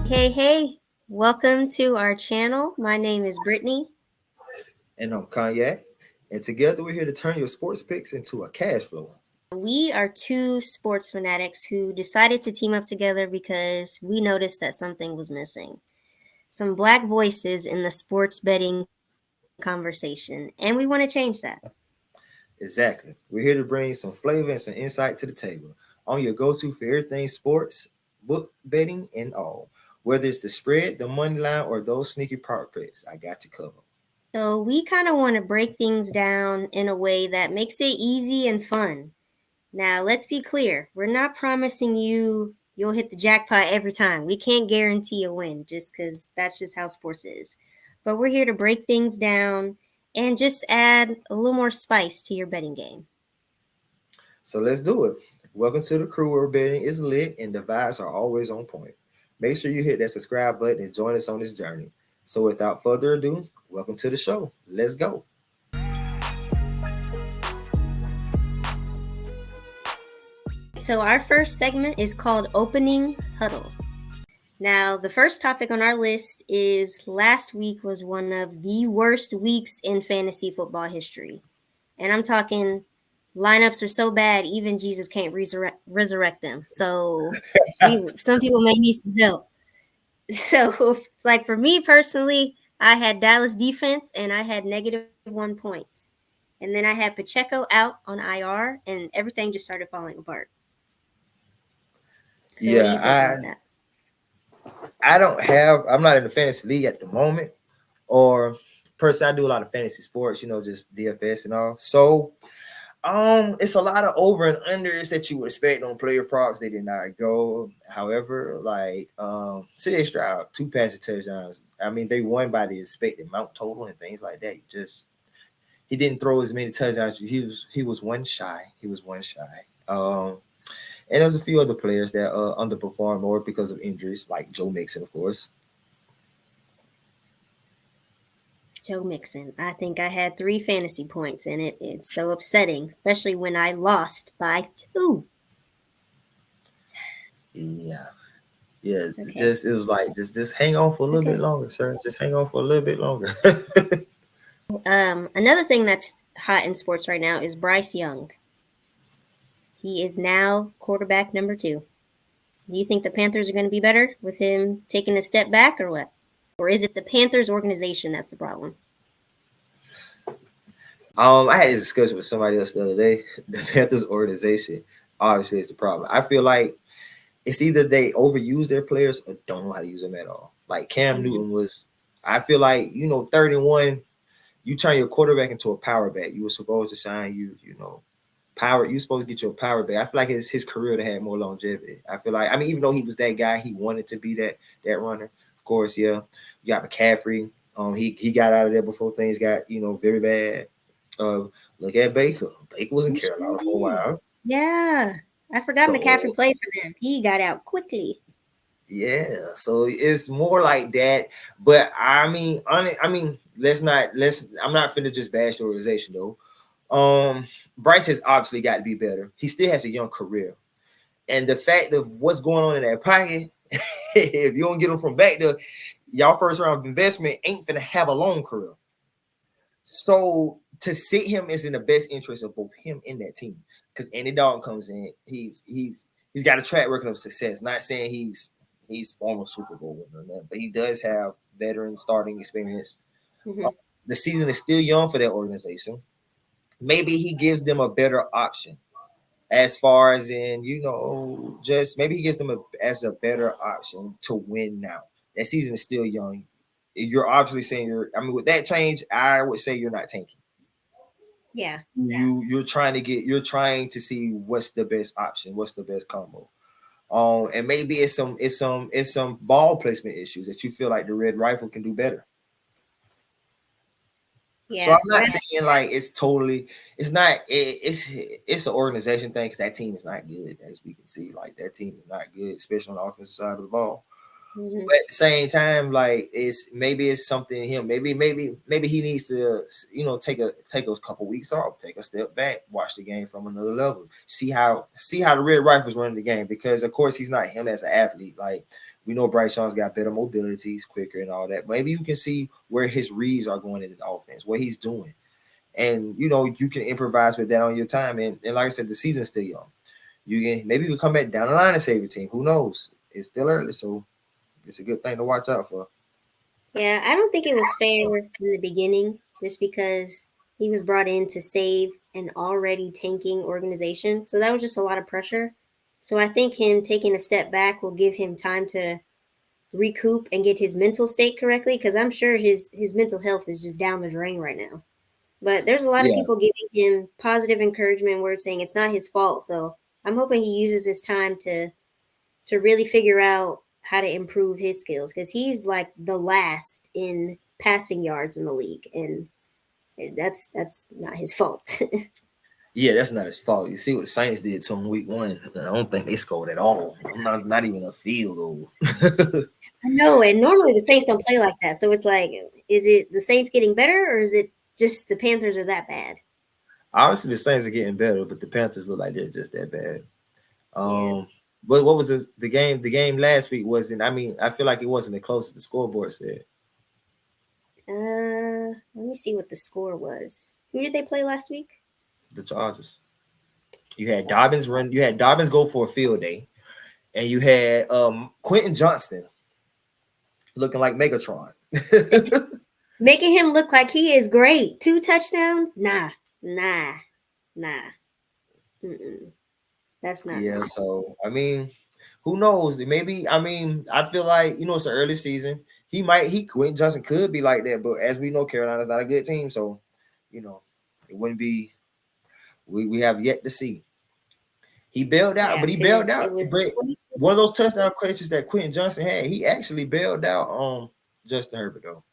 Hey, welcome to our channel. My name is Brittany. And I'm Cognac. And together we're here to turn your sports picks into a cash flow. We are two sports fanatics who decided to team up together because we noticed that something was missing. Some black voices in the sports betting conversation, and we want to change that. Exactly. We're here to bring some flavor and some insight to the table. I'm your go-to for everything sports, book betting, and all. Whether it's the spread, the money line, or those sneaky prop bets, I got you covered. So, we kind of want to break things down in a way that makes it easy and fun. Now, let's be clear. We're not promising you'll hit the jackpot every time. We can't guarantee a win just because that's just how sports is. But we're here to break things down and just add a little more spice to your betting game. So let's do it. Welcome to the crew where betting is lit and the vibes are always on point. Make sure you hit that subscribe button and join us on this journey. So without further ado, welcome to the show. Let's go. So, our first segment is called Opening Huddle. Now, the first topic on our list is last week was one of the worst weeks in fantasy football history. And I'm talking lineups are so bad, even Jesus can't resurrect them. So, some people may need some help. So, it's like for me personally, I had Dallas defense and I had -1 points. And then I had Pacheco out on IR and everything just started falling apart. So what do you think about that? I'm not in the fantasy league at the moment, or per se, I do a lot of fantasy sports, just DFS and all. So, it's a lot of over and unders that you would expect on player props. They did not go. However, like, CJ Stroud, 2 passing touchdowns. I mean, they won by the expected amount total and things like that. He didn't throw as many touchdowns. He was one shy. And there's a few other players that underperformed more because of injuries, like Joe Mixon, of course. Joe Mixon. I think I had 3 fantasy points in it. It's so upsetting, especially when I lost by 2. Yeah. Okay. It was like just hang on for a little bit longer, sir. Just hang on for a little bit longer. Another thing that's hot in sports right now is Bryce Young. He is now quarterback number 2. Do you think the Panthers are going to be better with him taking a step back or what? Or is it the Panthers organization that's the problem? I had this discussion with somebody else the other day. The Panthers organization obviously is the problem. I feel like it's either they overuse their players or don't know how to use them at all. Like Cam Newton was, I feel like, 31, you turn your quarterback into a power back. You were supposed to sign power. You're supposed to get your power back. I feel like his career to have more longevity. I feel like, even though he was that guy, he wanted to be that runner. Of course, yeah. You got McCaffrey. He got out of there before things got, very bad. Look at Baker. Baker was in Carolina for a while. Yeah. I forgot McCaffrey played for them. He got out quickly. Yeah, so it's more like that. But I'm not finna just bash the organization though. Bryce has obviously got to be better. He still has a young career. And the fact of what's going on in that pocket, if you don't get him from back there, y'all first round of investment ain't finna have a long career. So to sit him is in the best interest of both him and that team. Because Andy Dalton comes in, he's got a track record of success. Not saying he's former Super Bowl winner, but he does have veteran starting experience. Mm-hmm. The season is still young for that organization. Maybe he gives them a better option as far as in, just maybe he gives them as a better option to win now. That season is still young. You're obviously saying with that change, I would say you're not tanking. Yeah. You're trying to see what's the best option, what's the best combo. And maybe it's some ball placement issues that you feel like the Red Rifle can do better. Yeah. So I'm not saying like it's an organization thing because that team is not good, as we can see. Like that team is not good, especially on the offensive side of the ball. Mm-hmm. But at the same time, like it's something in him. Maybe he needs to, take a couple weeks off, take a step back, watch the game from another level, see how the Red Rifles running the game. Because of course he's not him as an athlete. Like we know Bryce Young's got better mobility, he's quicker and all that. Maybe you can see where his reads are going in the offense, what he's doing, and you can improvise with that on your time. And like I said, the season's still young. You can come back down the line and save your team. Who knows? It's still early, so it's a good thing to watch out for. Yeah, I don't think it was fair in the beginning just because he was brought in to save an already tanking organization. So that was just a lot of pressure. So I think him taking a step back will give him time to recoup and get his mental state correctly because I'm sure his mental health is just down the drain right now. But there's a lot of Yeah, people giving him positive encouragement words saying it's not his fault. So I'm hoping he uses this time to really figure out how to improve his skills because he's like the last in passing yards in the league, and that's not his fault. yeah, that's not his fault. You see what the Saints did to him week 1. I don't think they scored at all. Not even a field goal. I know, and normally the Saints don't play like that, so it's like, is it the Saints getting better, or is it just the Panthers are that bad? Obviously, the Saints are getting better, but the Panthers look like they're just that bad. Yeah. But what was the game? The game last week wasn't. I mean, I feel like it wasn't the closest the scoreboard said. Let me see what the score was. Who did they play last week? The Chargers. You had Dobbins run. You had Dobbins go for a field day, and you had Quentin Johnston looking like Megatron. Making him look like he is great. 2 touchdowns? Nah. Mm-mm. That's not Yeah, nice. so I mean, who knows? Maybe I feel like it's an early season. Quentin Johnson could be like that, but as we know, Carolina's not a good team, so you know it wouldn't be. We have yet to see. He bailed out, Yeah, but he bailed because it out. was But 26. one of those touchdown catches that Quentin Johnson had, he actually bailed out on Justin Herbert though.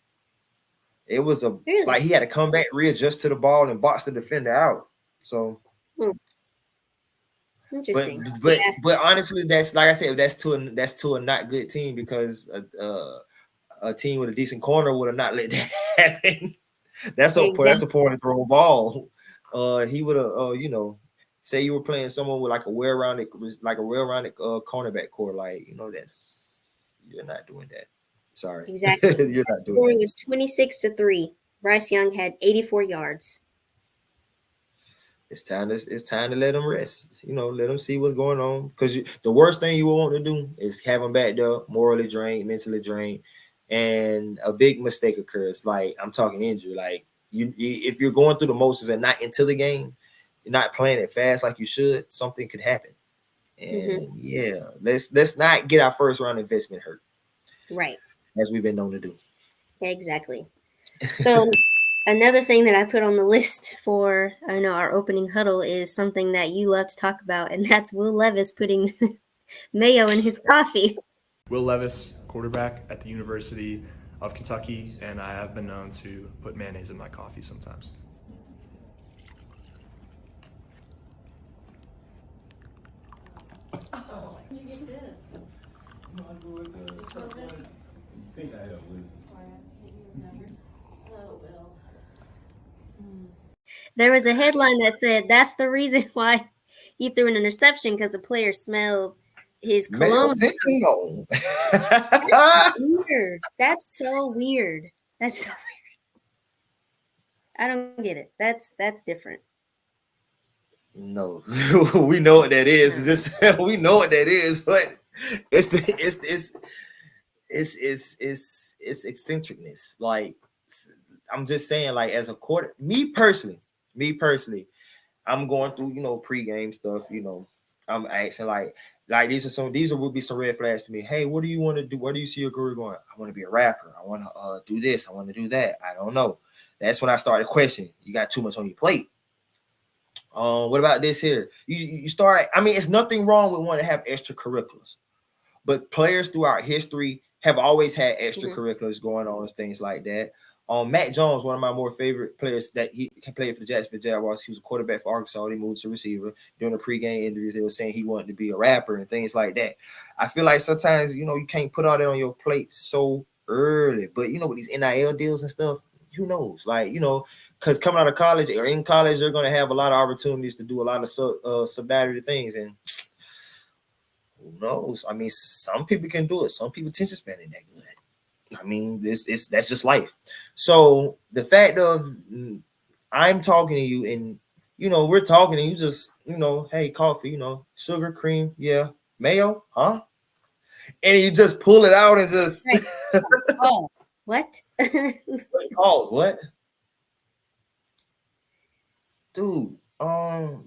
It was Really? like he had to come back, readjust to the ball, and box the defender out. So Hmm, But interesting. but Yeah, but honestly, that's like I said, that's to a not good team because a team with a decent corner would have not let that happen. That's a exactly. point to throw a ball. He would have say you were playing someone with like a well-rounded cornerback core, like you're not doing that. Sorry, Exactly. you're not doing Score that. was 26-3. Bryce Young had 84 yards. It's time to let them rest. Let them see what's going on. Because the worst thing you will want to do is have them back there, morally drained, mentally drained, and a big mistake occurs. Like I'm talking injury. Like if you're going through the motions and not into the game, you're not playing it fast like you should, something could happen. Hmm. And yeah, let's not get our first round investment hurt, Right. as we've been known to do. Exactly. So another thing that I put on the list for our opening huddle is something that you love to talk about, and that's Will Levis putting mayo in his coffee. Will Levis, quarterback at the University of Kentucky, and I have been known to put mayonnaise in my coffee sometimes. Oh, you get this. Oh, well. There was a headline that said that's the reason why he threw an interception because the player smelled his Male cologne. syndrome. Weird. That's so weird. That's so weird. I don't get it. That's different. No, we know what that is. No. Just we know what that is, but it's eccentricness. Like I'm just saying, like as a quarter, me personally, I'm going through pregame stuff. I'm asking like these will be some red flags to me. Hey, what do you want to do? Where do you see your career going? I want to be a rapper. I want to do this. I want to do that. I don't know. That's when I started questioning. You got too much on your plate. What about this here? You start. I mean, it's nothing wrong with wanting to have extracurriculars, but players throughout history have always had Mhm. extracurriculars going on and things like that. Mac Jones, one of my more favorite players that he played for the Jacksonville Jaguars. He was a quarterback for Arkansas. He moved to receiver. During the pregame interviews, they were saying he wanted to be a rapper and things like that. I feel like sometimes, you can't put all that on your plate so early. But, with these NIL deals and stuff, who knows? Like, because coming out of college or in college, they're going to have a lot of opportunities to do a lot of subsidiary things. And who knows? I mean, some people can do it. Some people attention span ain't that good. I mean, that's just life. So the fact of I'm talking to you and we're talking and you just hey, coffee, sugar, cream, yeah, mayo, huh? And you just pull it out and just Oh, what? Pause. What? Dude,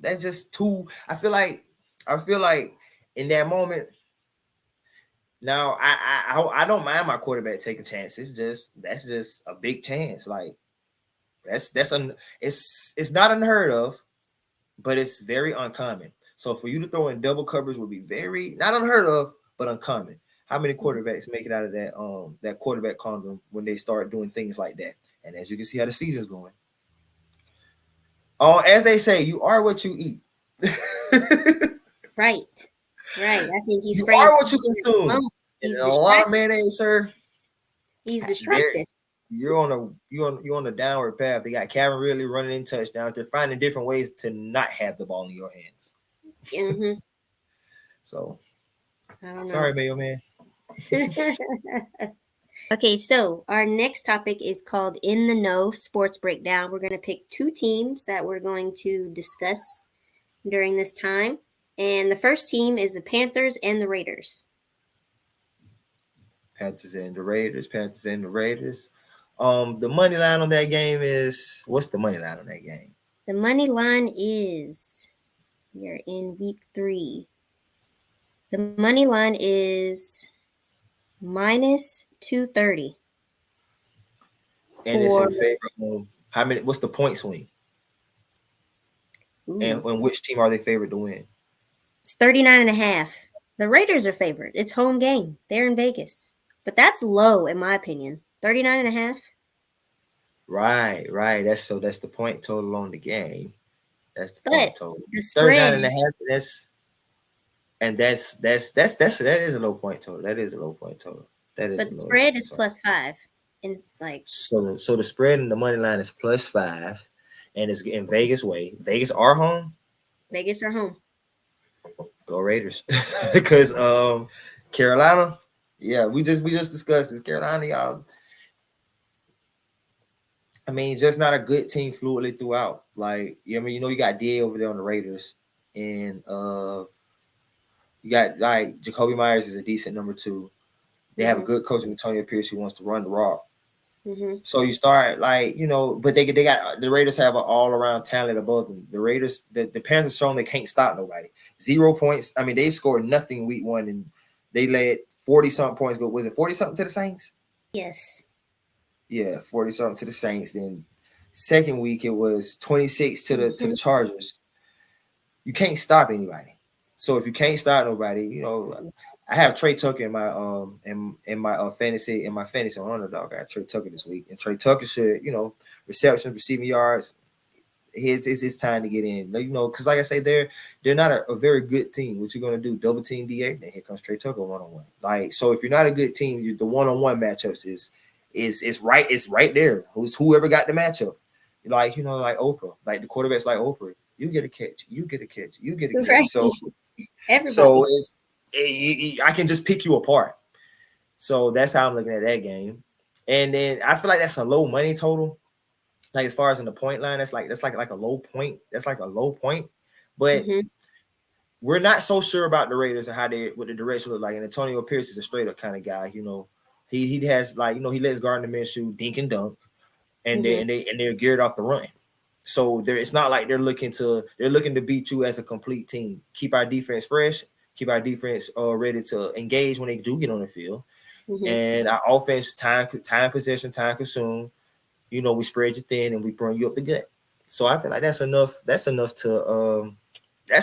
that's just too. I feel like in that moment. Now I don't mind my quarterback taking chances. That's just a big chance. Like it's not unheard of, but it's very uncommon. So for you to throw in double coverage would be very not unheard of, but uncommon. How many quarterbacks make it out of that quarterback condom when they start doing things like that? And as you can see how the season's going. As they say, you are what you eat. Right. I think he's you are what you consume. He's a lot of mayonnaise, sir. He's distracted. You're on a downward path. They got Calvin Ridley running in touchdowns. They're finding different ways to not have the ball in your hands. Mm-hmm. So, I don't know. Sorry, Mayo Man. Okay, so our next topic is called In the Know Sports Breakdown. We're going to pick two teams that we're going to discuss during this time. And the first team is the Panthers and the Raiders. Panthers and the Raiders. The money line on that game is what's the money line on that game? The money line is we're in week 3. The money line is minus 230. And it's in favor of how many? What's the point swing? Ooh. And which team are they favored to win? It's 39.5. The Raiders are favored. It's home game. They're in Vegas. But that's low in my opinion. 39.5. Right. That's the point total on the game. That's the point total. The spread 39.5. That is a low point total. That is a low point total. But the spread is +5. And so the spread and the money line is +5, and it's in Vegas way. Vegas are home. Go Raiders. Because Carolina, yeah, we just discussed this. Carolina, y'all. I mean, just not a good team fluidly throughout. Like, you got DA over there on the Raiders, and you got like Jacoby Myers is a decent number 2. They have a good coach in Antonio Pierce who wants to run the rock. Mm-hmm. So you start but they got the Raiders have an all around talent above them. The Raiders, the Panthers shown they can't stop nobody. 0 points. I mean, they scored nothing week 1 and they led 40-something points. Was it 40-something to the Saints? Yes. Yeah, 40-something to the Saints. Then second week it was 26 to the Chargers. You can't stop anybody. So if you can't stop nobody, I have Trey Tucker in my fantasy on UNDERDOG. I got Trey Tucker this week, and Trey Tucker should, receptions, receiving yards. It's his time to get in, because like I say, they're not a very good team. What you're gonna do? Double team DA? Then here comes Trey Tucker 1-on-1. Like, so if you're not a good team, the 1-on-1 matchups is right. It's right there. Whoever got the matchup, like Oprah, like the quarterbacks like Oprah. You get a catch. You get a catch. You get a catch. Right. So it's. I can just pick you apart. So that's how I'm looking at that game. And then I feel like that's a low money total. Like as far as in the point line, that's like a low point. That's like a low point. But we're not so sure about the Raiders and what the direction look like. And Antonio Pierce is a straight up kind of guy. He has he lets Gardner Minshew dink and dunk, and they're geared off the run. So it's not like they're looking to beat you as a complete team. Keep our defense fresh. Keep our defense ready to engage when they do get on the field. And our offense, time possession, time consumed. We spread you thin and we burn you up the gut. So I feel like that's enough to do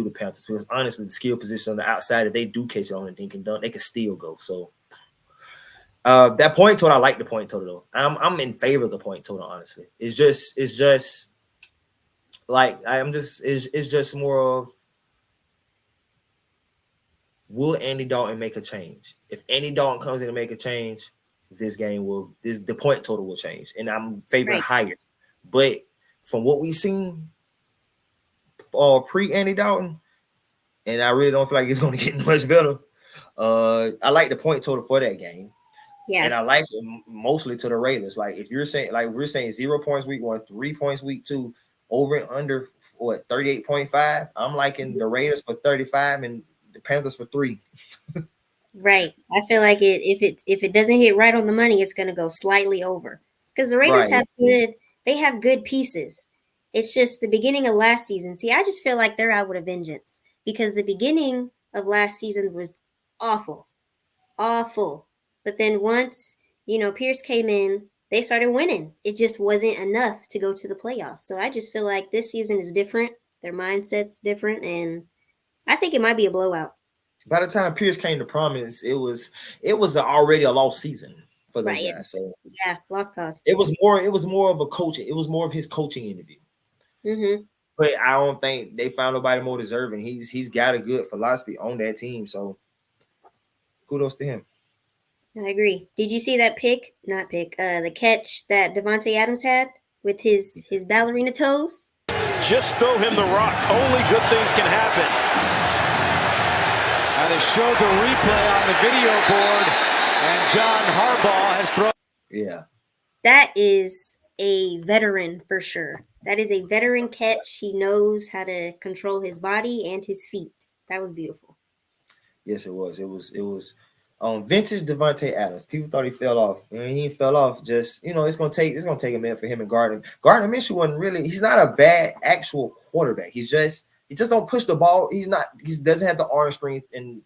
the Panthers. Because honestly, the skill position on the outside, if they do catch it on a dink and dunk, they can still go. So That point total, I like the point total though. I'm in favor of the point total, honestly. It's just like it's just more of, will Andy Dalton make a change? If Andy Dalton comes in and make a change, the point total will change. And I'm favoring Right. higher. But from what we've seen pre Andy Dalton, and I really don't feel like it's gonna get much better. I like the point total for that game. Yeah. And I like it mostly to the Raiders. Like if you're saying, like we're saying 0 points week 1, 3 points week 2, over and under what 38.5. I'm liking the Raiders for 35 and the Panthers for 3. Right. I feel like if it doesn't hit right on the money, it's gonna go slightly over. Because the Raiders Right. have good pieces. It's just the beginning of last season. See, I just feel like they're out with a vengeance because the beginning of last season was awful. Awful. But then once, Pierce came in, they started winning. It just wasn't enough to go to the playoffs. So I just feel like this season is different. Their mindset's different, and I think it might be a blowout. By the time Pierce came to prominence, it was already a lost season for those Right. guys. So Yeah, lost cause. it was more of a coaching. It was more of his coaching interview. Mm-hmm. But I don't think they found nobody more deserving. He's got a good philosophy on that team. So kudos to him. I agree. Did you see that the catch that Devontae Adams had with his ballerina toes? Just throw him the rock. Only good things can happen. And they showed the replay on the video board, and John Harbaugh has thrown. Yeah. That is a veteran for sure. That is a veteran catch. He knows how to control his body and his feet. That was beautiful. Yes, it was. It was vintage Devontae Adams. People thought he fell off. I mean, he fell off. Just it's gonna take a minute for him and Gardner. Gardner Minshew wasn't really. He's not a bad actual quarterback. He just don't push the ball. He doesn't have the arm strength and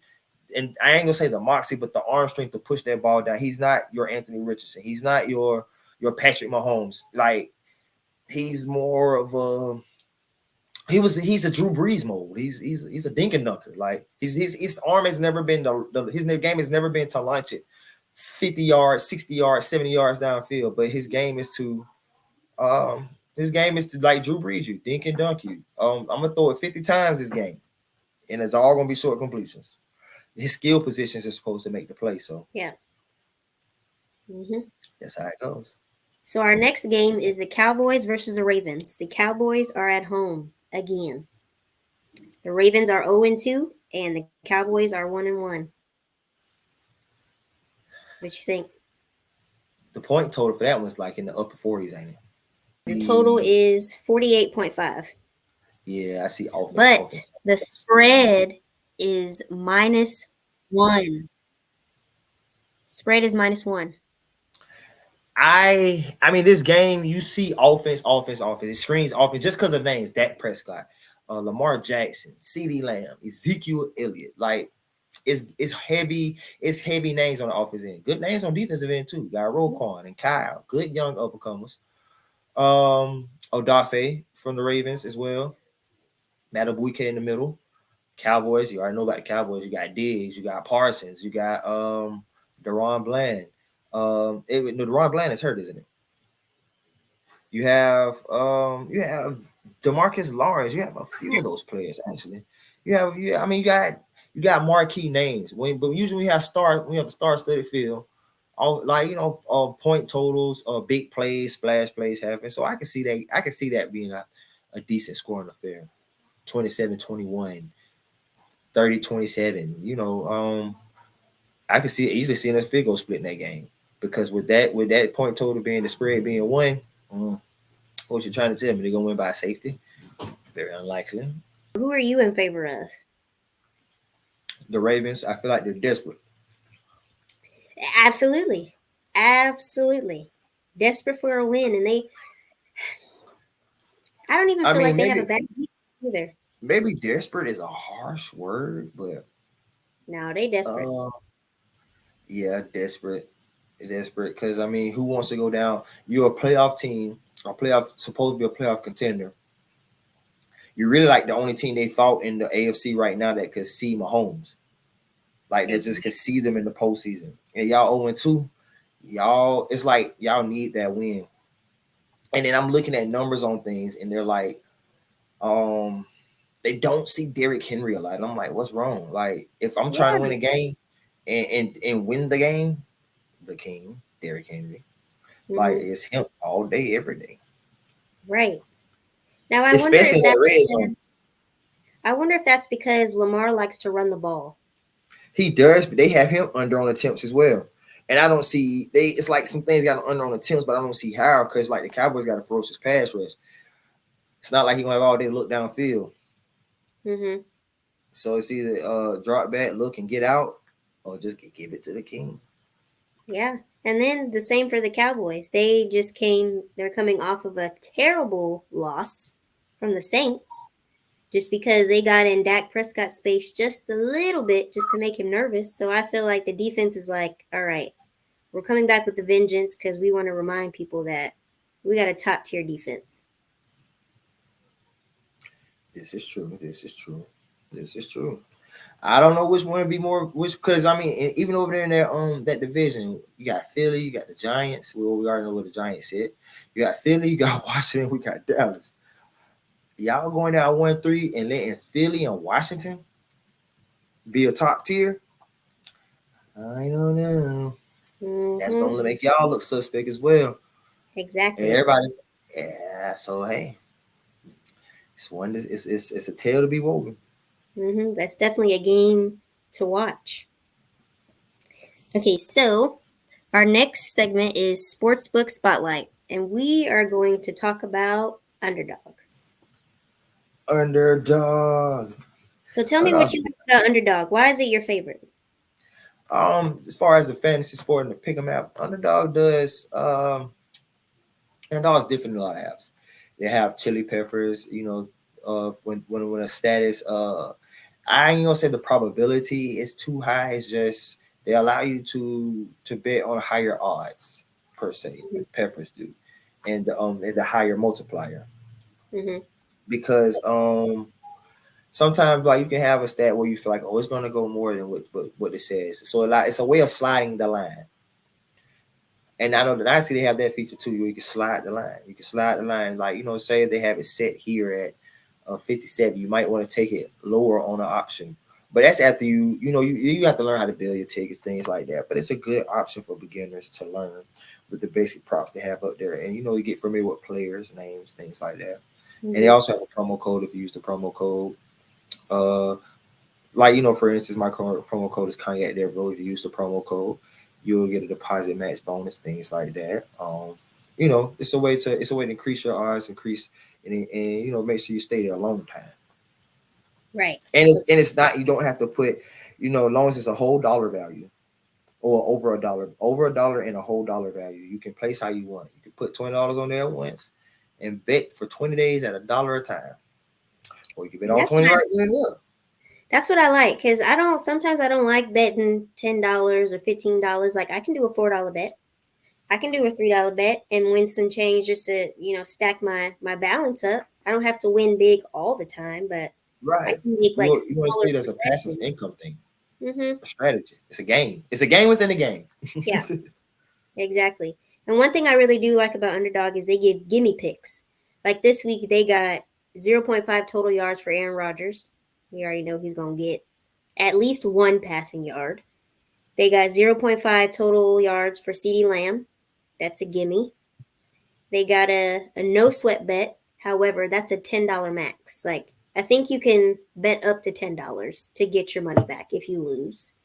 I ain't gonna say the moxie, but the arm strength to push that ball down. He's not your Anthony Richardson. He's not your Patrick Mahomes. Like he's more of a. He's a Drew Brees mode. He's a dink and dunker. Like his arm has never been his game has never been to launch it 50 yards, 60 yards, 70 yards downfield. But his game is to like Drew Brees you, dink and dunk you. I'm gonna throw it 50 times this game, and it's all gonna be short completions. His skill positions are supposed to make the play. So yeah. Mm-hmm. That's how it goes. So our next game is the Cowboys versus the Ravens. The Cowboys are at home again. The Ravens are 0-2, and the Cowboys are 1-1. What you think? The point total for that one's like in the upper 40s, ain't it? The total is 48.5. Yeah, I see offense. But the spread is -1. Spread is -1. I mean, this game, you see offense. It screens offense just because of names. Dak Prescott, Lamar Jackson, CeeDee Lamb, Ezekiel Elliott. Like, it's heavy names on the offensive end. Good names on defensive end, too. Got Roquan and Kyle. Good young uppercomers. Odafe from the Ravens as well. Matabuike in the middle. Cowboys, you already know about the Cowboys. You got Diggs, you got Parsons, you got Deron Bland. Deron Bland is hurt, isn't it? You have DeMarcus Lawrence. You have a few of those players actually. You got marquee names. But usually we have a star-studded field. All point totals, big plays, splash plays happen. So I can see that being a decent scoring affair. 27-21, 30-27. I can easily see a field goal split in that game. Because with that point total being the spread being 1, what you're trying to tell me, they're gonna win by safety? Very unlikely. Who are you in favor of? The Ravens. I feel like they're desperate. Absolutely, desperate for a win, and I don't even feel like they have a bad defense either. Maybe desperate is a harsh word, but no, they desperate. Yeah, desperate. Because who wants to go down? You're a playoff team, supposed to be a playoff contender. You're really like the only team they thought in the AFC right now that could see Mahomes, like that just could see them in the postseason. And y'all 0-2. y'all, it's like y'all need that win. And then I'm looking at numbers on things, and they're like, they don't see Derrick Henry a lot. And I'm like, what's wrong? Like, if I'm trying to win a game and win the game, the king, Derrick Henry, like it's him all day, every day. Right. Now Especially that red zone. I wonder if that's because Lamar likes to run the ball. He does, but they have him under on attempts as well. And I don't see it's like some things got under on attempts, but I don't see how, because like the Cowboys got a ferocious pass rush. It's not like he gonna have all day to look downfield. So it's either drop back, look, and get out, or just give it to the king. Yeah. And then the same for the Cowboys. They're coming off of a terrible loss from the Saints, just because they got in Dak Prescott's space just a little bit, just to make him nervous. So I feel like the defense is like, all right, we're coming back with a vengeance, because we want to remind people that we got a top tier defense. This is true. I don't know which one would be more, because I mean, even over there in that division, you got Philly, you got the Giants. Well, we already know what the Giants said. You got Philly, you got Washington, we got Dallas. Y'all going down 1-3 and letting Philly and Washington be a top tier? I don't know. That's gonna make y'all look suspect as well. Exactly. And everybody, so hey, it's a tale to be woven. That's definitely a game to watch. Okay, so our next segment is Sportsbook Spotlight, and we are going to talk about Underdog. So tell me what you think about Underdog. Why is it your favorite? As far as the fantasy sport and the pick 'em app, Underdog does. Underdog is different than a lot of apps. They have chili peppers. When a status. I ain't gonna say the probability is too high. It's just they allow you to bet on higher odds per se. The peppers do, and the higher multiplier. Because sometimes like you can have a stat where you feel like, oh, it's gonna go more than what it says. So it's a way of sliding the line. And I know that I see they have that feature too. You can slide the line. You can slide the line, like say they have it set here at 57. You might want to take it lower on an option, but that's after you have to learn how to build your tickets, things like that. But it's a good option for beginners to learn with the basic props they have up there, and you get familiar with players' names, things like that. And they also have a promo code if you use the promo code. For instance, my promo code is Cognac. If you use the promo code, you'll get a deposit match bonus, things like that. It's a way to increase your odds, and make sure you stay there a long time. Right. And it's not, you don't have to put, as long as it's a whole dollar value or over a dollar and a whole dollar value, you can place how you want. You can put $20 on there at once and bet for 20 days at $1 a time. Or you can bet all 20 right there. That's what I like, because sometimes I don't like betting $10 or $15. Like, I can do a $4 bet. I can do a $3 bet and win some change just to, stack my balance up. I don't have to win big all the time, but right. I can make like you want to see it as a passive income thing. A strategy. It's a game. It's a game within a game. Yeah, exactly. And one thing I really do like about Underdog is they give gimme picks. Like this week, they got 0.5 total yards for Aaron Rodgers. We already know he's going to get at least one passing yard. They got 0.5 total yards for CeeDee Lamb. That's a gimme. They got a no sweat bet. However, that's a $10 max. Like, I think you can bet up to $10 to get your money back if you lose.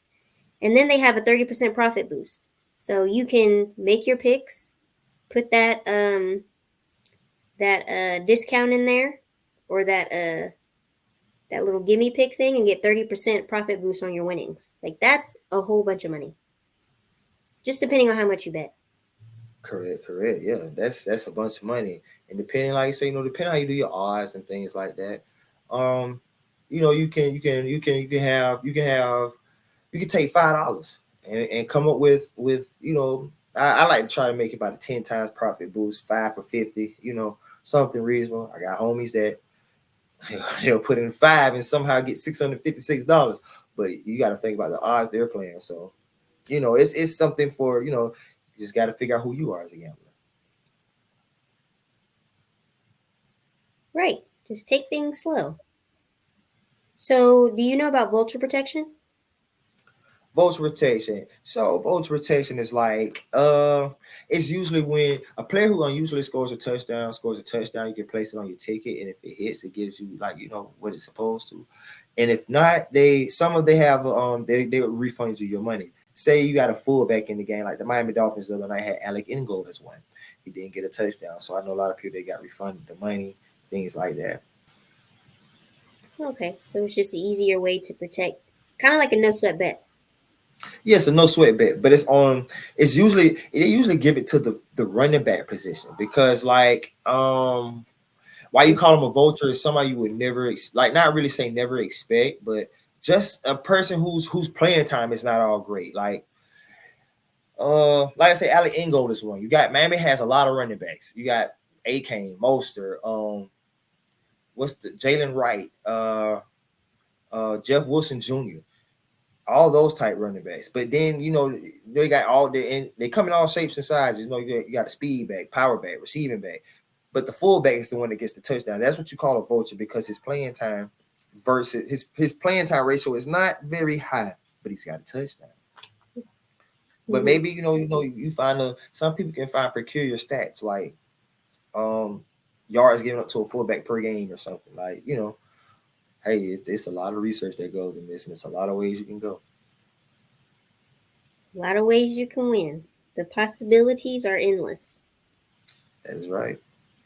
And then they have a 30% profit boost. So you can make your picks, put that discount in there, or that little gimme pick thing, and get 30% profit boost on your winnings. Like, that's a whole bunch of money. Just depending on how much you bet. Correct. Yeah, that's a bunch of money. And depending, like you say, depending on how you do your odds and things like that, you can take $5 and come up with I like to try to make it about a 10 times profit boost, 5 for 50, something reasonable. I got homies that they'll put in 5 and somehow get $656, but you got to think about the odds they're playing. So, it's something for, You just got to figure out who you are as a gambler. Right. Just take things slow. So, do you know about vulture protection? Vulture rotation. So vulture rotation is like it's usually when a player who unusually scores a touchdown, you can place it on your ticket, and if it hits, it gives you like what it's supposed to. And if not, they refund you your money. Say you got a fullback in the game, like the Miami Dolphins the other night had Alec Ingold as one. He didn't get a touchdown. So I know a lot of people that got refunded the money, things like that. Okay, so it's just an easier way to protect, kind of like a no sweat bet. Yes, a no sweat bet, but they usually give it to the running back position because like why you call him a vulture is somebody you would never not really say never expect, but just a person whose playing time is not all great. Like I say, Alec Ingold is one. You got Miami has a lot of running backs. You got A-Kane, Mostert, what's the Jalen Wright, Jeff Wilson Jr., all those type running backs. But then they got they come in all shapes and sizes. You got a speed back, power back, receiving back. But the fullback is the one that gets the touchdown. That's what you call a vulture because his playing time versus his playing time ratio is not very high, but he's got a touchdown. But maybe you find some people can find peculiar stats like yards given up to a fullback per game or something like hey, it's a lot of research that goes in this, and it's a lot of ways you can go. A lot of ways you can win. The possibilities are endless. That is right.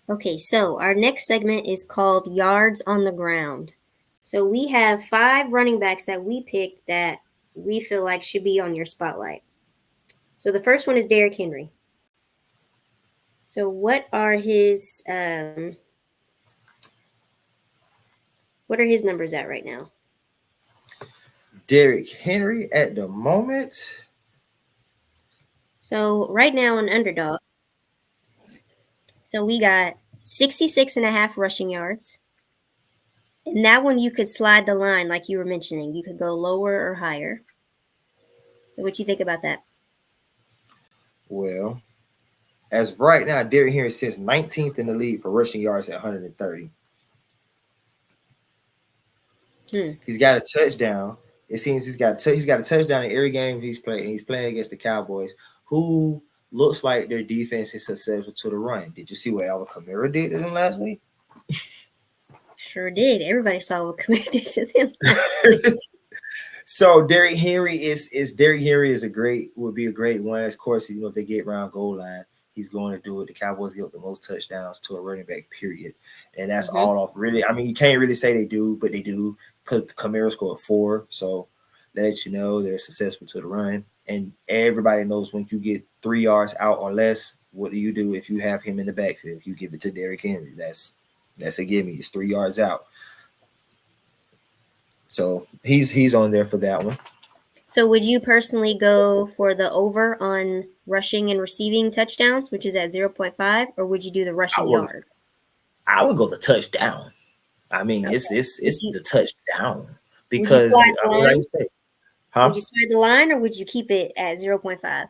Okay, so our next segment is called Yards on the Ground. So we have 5 running backs that we picked that we feel like should be on your spotlight. So the first one is Derrick Henry. So what are his numbers at right now? Derrick Henry at the moment. So right now on Underdog, so we got 66.5 rushing yards. And that one you could slide the line like you were mentioning. You could go lower or higher. So what you think about that? Well, as of right now, Derrick Henry sits 19th in the league for rushing yards at 130. He's got a touchdown. It seems he's got a touchdown in every game he's played, and he's playing against the Cowboys, who looks like their defense is susceptible to the run. Did you see what Alvin Kamara did to them last week? Sure did. Everybody saw what Kamara did to them last week. So Derrick Henry would be a great one. Of course, if they get around goal line, he's going to do it. The Cowboys give up the most touchdowns to a running back, period. And that's all off really. I mean, you can't really say they do, but they do because Kamara scored 4. So that lets you know they're successful to the run. And everybody knows when you get 3 yards out or less, what do you do if you have him in the backfield? You give it to Derrick Henry. That's a gimme. It's 3 yards out. So he's on there for that one. So would you personally go for the over on rushing and receiving touchdowns, which is at 0.5, or would you do the rushing yards? I would go the touchdown. I mean, it's the touchdown because would you slide the line or would you keep it at 0.5?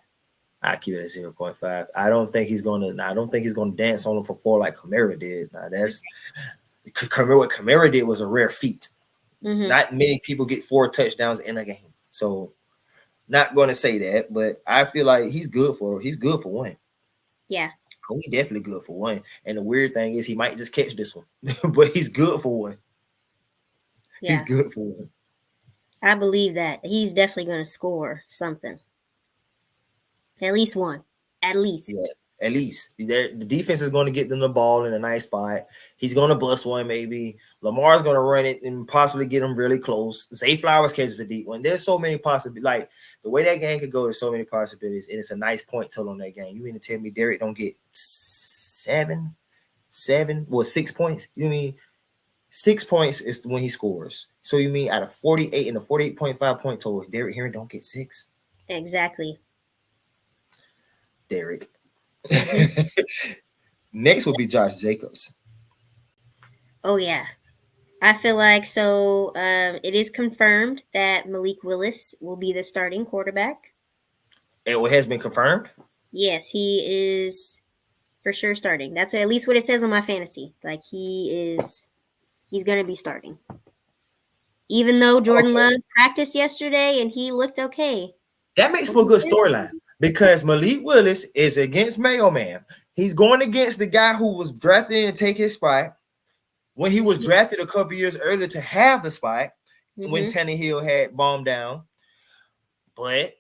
I keep it at 0.5. I don't think he's gonna dance on him for 4 like Kamara did. Now that's what Kamara did was a rare feat. Not many people get 4 touchdowns in a game. So not going to say that, but I feel like he's good for 1. Yeah. Oh, he's definitely good for 1. And the weird thing is he might just catch this one, but he's good for 1. Yeah. He's good for 1. I believe that. He's definitely going to score something. At least 1. At least. Yeah. At least the defense is going to get them the ball in a nice spot. He's going to bust one, maybe. Lamar's going to run it and possibly get them really close. Zay Flowers catches a deep one. There's so many possibilities. Like the way that game could go, there's so many possibilities, and it's a nice point total on that game. You mean to tell me Derrick don't get 6 points? You mean 6 points is when he scores? So you mean out of 48 and a 48.5 point total, Derrick Henry don't get 6? Exactly. Derrick. Next would be Josh Jacobs. Oh yeah, I feel like so. It is confirmed that Malik Willis will be the starting quarterback. It has been confirmed. Yes, he is for sure starting. That's at least what it says on my fantasy. Like he's going to be starting. Even though Jordan Okay. Love practiced yesterday and he looked okay. That makes for a good storyline because Malik Willis is against Mayo Man. He's going against the guy who was drafted in to take his spot when he was drafted a couple years earlier to have the spot when Tannehill had bombed down. But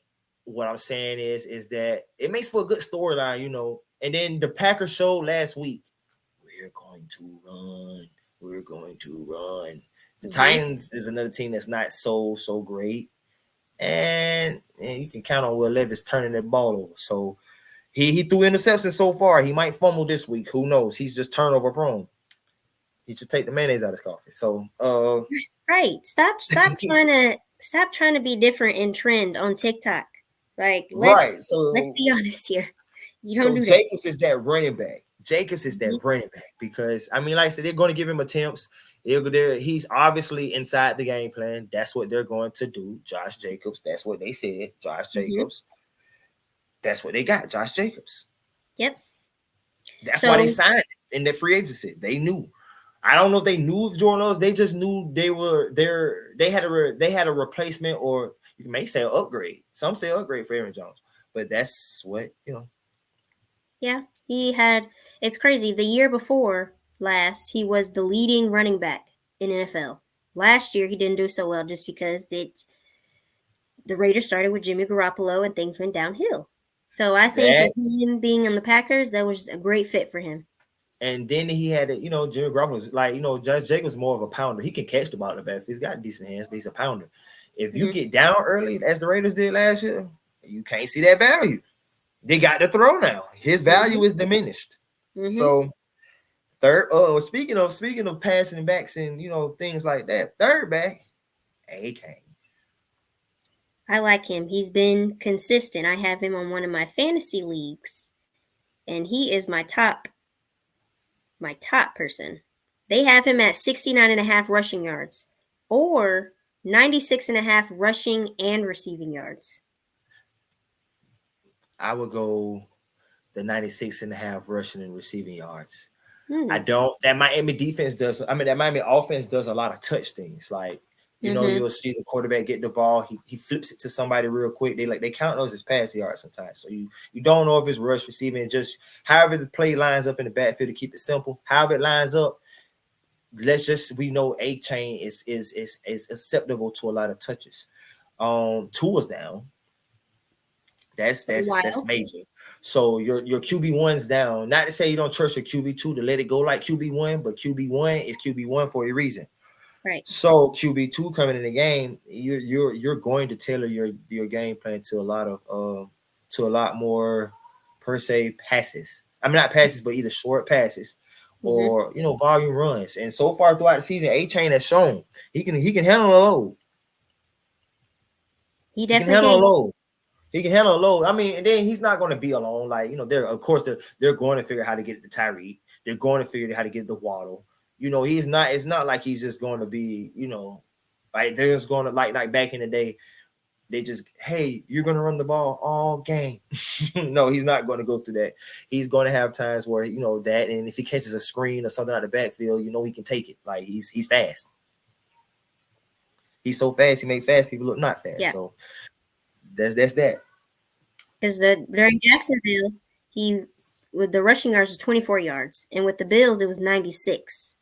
what I'm saying is that it makes for a good storyline, you know. And then the Packers showed last week, we're going to run. We're going to run. The Titans is another team that's not so great. And you can count on Will Levis turning that ball over. So he threw interceptions so far. He might fumble this week. Who knows? He's just turnover prone. He should take the mayonnaise out of his coffee. So right. Stop trying to be different in trend on TikTok. Like let's be honest here. You don't do that. Jacobs is that running back. Because I mean, like I said, they're going to give him attempts. He's obviously inside the game plan. That's what they're going to do. Josh Jacobs. That's what they said. Josh Jacobs. That's what they got. Josh Jacobs. Yep. That's why they signed in the free agency. They knew. I don't know if they knew of Jordan Love. They just knew they had a replacement, or you may say an upgrade. Some say upgrade for Aaron Jones, but that's what you know. Yeah, it's crazy. The year before last, he was the leading running back in NFL. Last year, he didn't do so well just because the Raiders started with Jimmy Garoppolo and things went downhill. So I think with him being on the Packers, that was just a great fit for him. And then he had Jimmy Garoppolo's like, Josh Jacobs more of a pounder. He can catch the ball in the backfield. He's got decent hands, but he's a pounder. If you get down early, as the Raiders did last year, you can't see that value. They got to throw now. His value is diminished. So third, speaking of passing backs and things like that, third back, A-Kane. I like him. He's been consistent. I have him on one of my fantasy leagues, and he is my top person. They have him at 69.5 rushing yards or 96.5 rushing and receiving yards. I would go the 96.5 rushing and receiving yards. That Miami defense does. I mean, that Miami offense does a lot of touch things. Like, you'll see the quarterback get the ball. He flips it to somebody real quick. They count those as pass yards sometimes. So you don't know if it's rush receiving. It's just however the play lines up in the backfield to keep it simple. However it lines up, we know A-Chain is acceptable to a lot of touches. Tua's down. That's major. So your QB1's down. Not to say you don't trust your QB2 to let it go like QB1, but QB1 is QB1 for a reason. Right. So QB2 coming in the game, you're going to tailor your game plan to a lot more per se passes. I mean, not passes, but either short passes or volume runs. And so far throughout the season, A-Chain has shown he can handle a load. He definitely can handle a load. He can handle a load. I mean, and then he's not going to be alone. Like, they're going to figure out how to get it to Tyreek. They're going to figure out how to get it to Waddle. It's not like he's just going to be, like they're just going to like back in the day, they just, hey, you're going to run the ball all game. No, he's not going to go through that. He's going to have times where, that, and if he catches a screen or something out of the backfield, he can take it. Like he's fast. He's so fast, he make fast people look not fast. Yeah. So that's that. Because during Jacksonville, with the rushing yards was 24 yards, and with the Bills it was 96.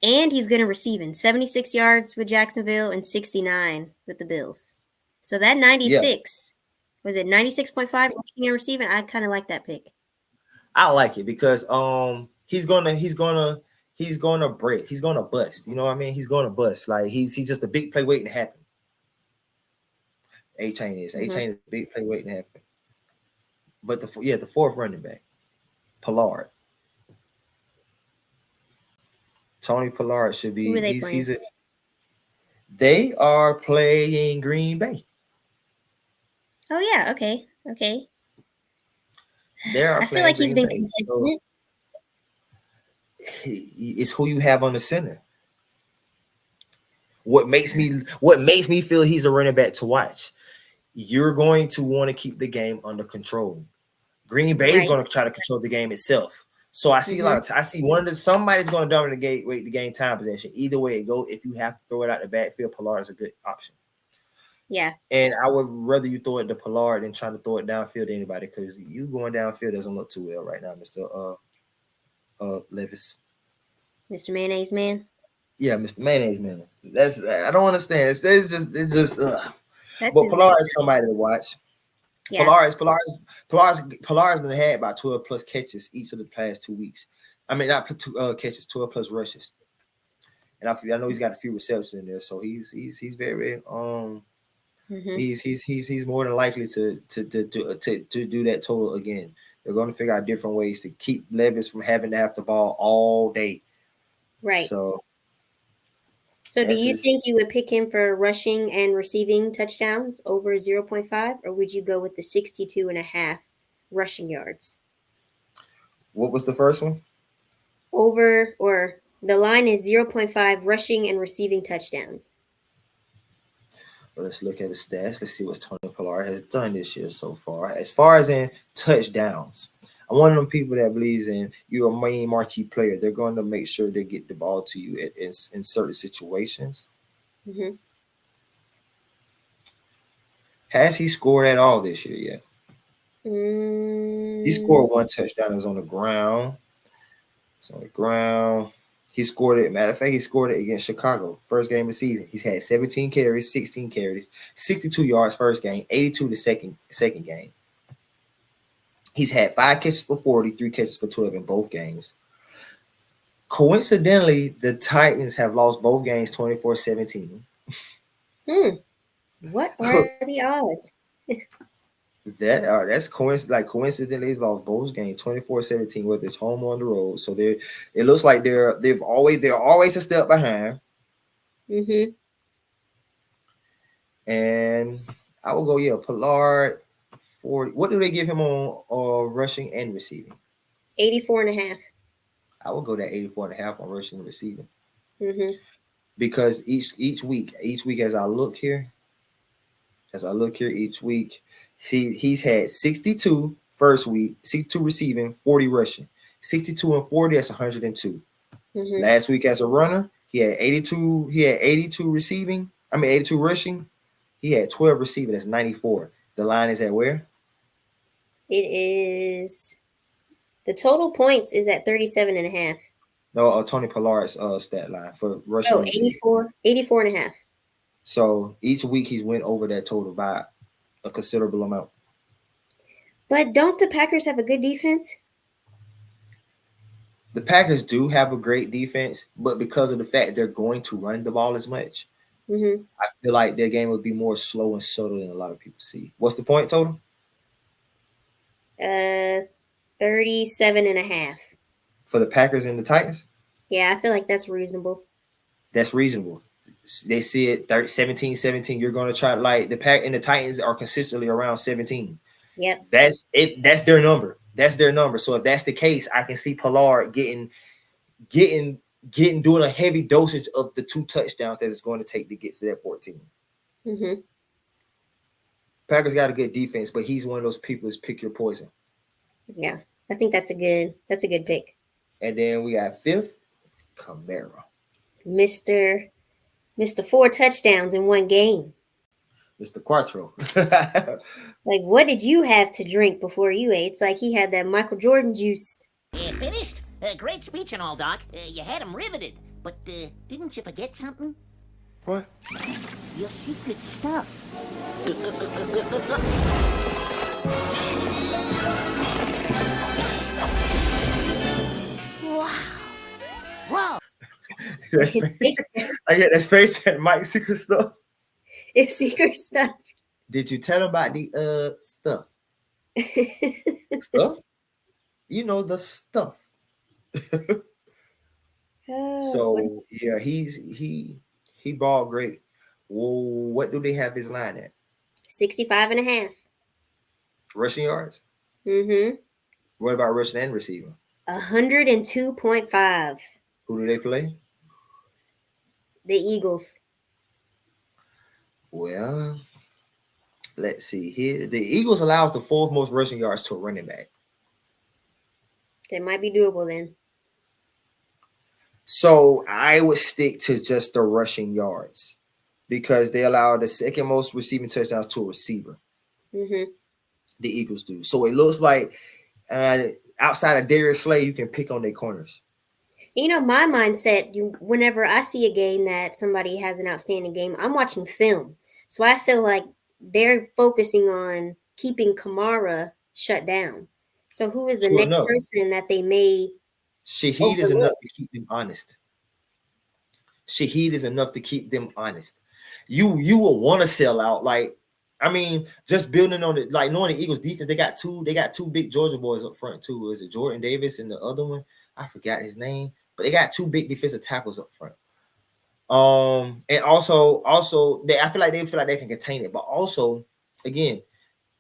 And he's going to receiving 76 yards with Jacksonville and 69 with the Bills. So that 96 was it 96.5 rushing and receiving? I kind of like that pick. I like it because he's gonna break. He's gonna bust. You know what I mean? He's gonna bust. Like he's just a big play waiting to happen. A-Chain is a big play waiting to happen. But the fourth running back, Pollard. Tony Pollard should be. Who are they playing? They are playing Green Bay. Oh yeah, okay. I feel like he's been consistent. It's who you have on the center. What makes me feel he's a running back to watch you're going to want to keep the game under control. Green Bay is going to try to control the game itself. So I see a lot of I see somebody's going to dominate the game time possession. Either way it go, if you have to throw it out the backfield, Pollard is a good option. Yeah. And I would rather you throw it to Pollard than trying to throw it downfield to anybody, because you going downfield doesn't look too well right now, Mr. Levis. Mr. Mayonnaise Man. Yeah, Mr. Mayonnaise Man. I don't understand. It's just but Pollard is somebody to watch. Yeah. Polaris been had about 12 plus catches each of the past 2 weeks. I mean, not catches, 12 plus rushes. And I know he's got a few receptions in there, so he's very he's more than likely to do that total again. They're going to figure out different ways to keep Levis from having to have the ball all day. Right. So do you think you would pick him for rushing and receiving touchdowns over 0.5, or would you go with the 62.5 rushing yards? What was the first one? Over, or the line is 0.5 rushing and receiving touchdowns. Well, let's look at the stats. Let's see what Tony Pollard has done this year so far. As far as in touchdowns, I'm one of them people that believes in you're a main marquee player. They're going to make sure they get the ball to you in certain situations. Mm-hmm. Has he scored at all this year yet? He scored 1 touchdown. It was on the ground. It's on the ground. He scored it. Matter of fact, he scored it against Chicago. First game of the season. He's had 17 carries, 16 carries, 62 yards first game, 82 the second game. He's had 5 catches for 40, 3 catches for 12 in both games. Coincidentally, the Titans have lost both games 24-17. What are the odds? That's coincidentally he's lost both games 24-17, whether it's home or on the road. So it looks like they're always a step behind. Mm-hmm. And I will go, Pollard 40. What do they give him on rushing and receiving? 84.5. I will go that 84.5 on rushing and receiving. Mm-hmm. Because each week as I look here each week, he's had 62 first week, 62 receiving, 40 rushing. 62 and 40, that's 102. Mm-hmm. Last week as a runner, he had 82 receiving. 82 rushing. He had 12 receiving, that's 94. The line is at where? It is, the total points is at 37.5. No, Tony Pollard's stat line for rushing. 84.5. So each week he's went over that total by a considerable amount. But don't the Packers have a good defense? The Packers do have a great defense, but because of the fact they're going to run the ball as much, I feel like their game would be more slow and subtle than a lot of people see. What's the point total? 37.5. For the Packers and the Titans? Yeah, I feel like that's reasonable. That's reasonable. They see it 17-17. You're going to try, like, the Pack and the Titans are consistently around 17. Yep. That's it. That's their number. So if that's the case, I can see Pollard doing a heavy dosage of the 2 touchdowns that it's going to take to get to that 14. Mm-hmm. Packers got a good defense, but he's one of those people who's pick your poison. Yeah, I think that's a good pick. And then we got 5th, Kamara. Mr. 4 touchdowns in one game. Mr. Quattro. Like, what did you have to drink before you ate? It's like he had that Michael Jordan juice. Finished? Great speech and all, Doc. You had him riveted. But didn't you forget something? What? Your secret stuff. Wow. Whoa. I get that space and Mike's secret stuff. It's secret stuff. Did you tell him about the stuff? Stuff? You know, the stuff. So yeah, he balled great. Well, what do they have his line at? 65.5. Rushing yards? Mm-hmm. What about rushing and receiving? 102.5. Who do they play? The Eagles. Well, let's see here. The Eagles allows the fourth most rushing yards to a running back. That might be doable then. So I would stick to just the rushing yards because they allow the second most receiving touchdowns to a receiver. Mm-hmm. The Eagles do. So it looks like outside of Darius Slay, you can pick on their corners. You know, my mindset, whenever I see a game that somebody has an outstanding game, I'm watching film. So I feel like they're focusing on keeping Kamara shut down. So who is the True next enough. person that they may Shaheed is enough to keep them honest. Shaheed is enough to keep them honest. You will want to sell out. Like, I mean, just building on it, like knowing the Eagles defense, they got two big Georgia boys up front too. Is it Jordan Davis and the other one? I forgot his name, but they got two big defensive tackles up front. And also I feel like they can contain it, but also again,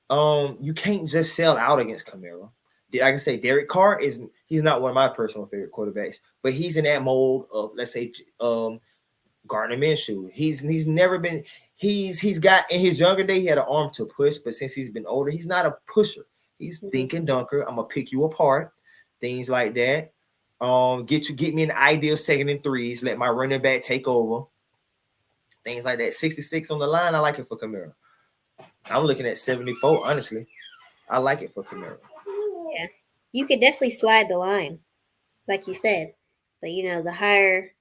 you can't just sell out against Camaro. Like I say, Derek Carr he's not one of my personal favorite quarterbacks, but he's in that mold of, let's say, Gardner Minshew. He's never been. He's got in his younger day he had an arm to push, but since he's been older, he's not a pusher. He's thinking dunker. I'm gonna pick you apart, things like that. Get me an ideal second and threes. Let my running back take over. Things like that. 66 on the line. I like it for Camaro. I'm looking at 74. Honestly, I like it for Camaro. Yeah, you could definitely slide the line, like you said. But you know, the higher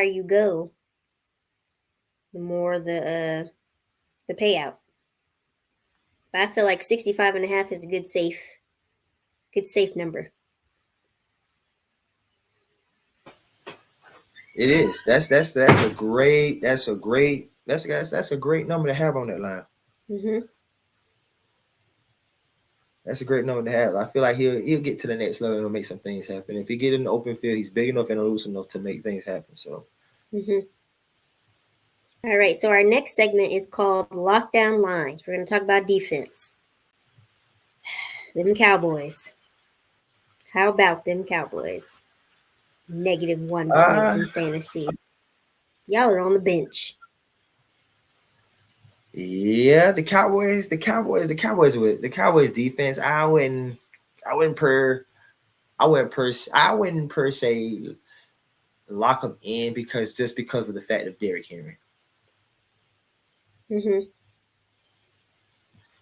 you go, the more the payout. But I feel like 65.5 is a good safe number. It is. That's a great number to have on that line. Mm-hmm. That's a great number to have. I feel like he'll get to the next level and make some things happen. If he get in the open field, he's big enough and loose enough to make things happen. So. Mm-hmm. All right. So our next segment is called Lockdown Lines. We're going to talk about defense. Them Cowboys. How about them Cowboys? -1 points in fantasy. Y'all are on the bench. Yeah, the Cowboys defense. I wouldn't per se lock them in because of the fact of Derrick Henry. Mm-hmm.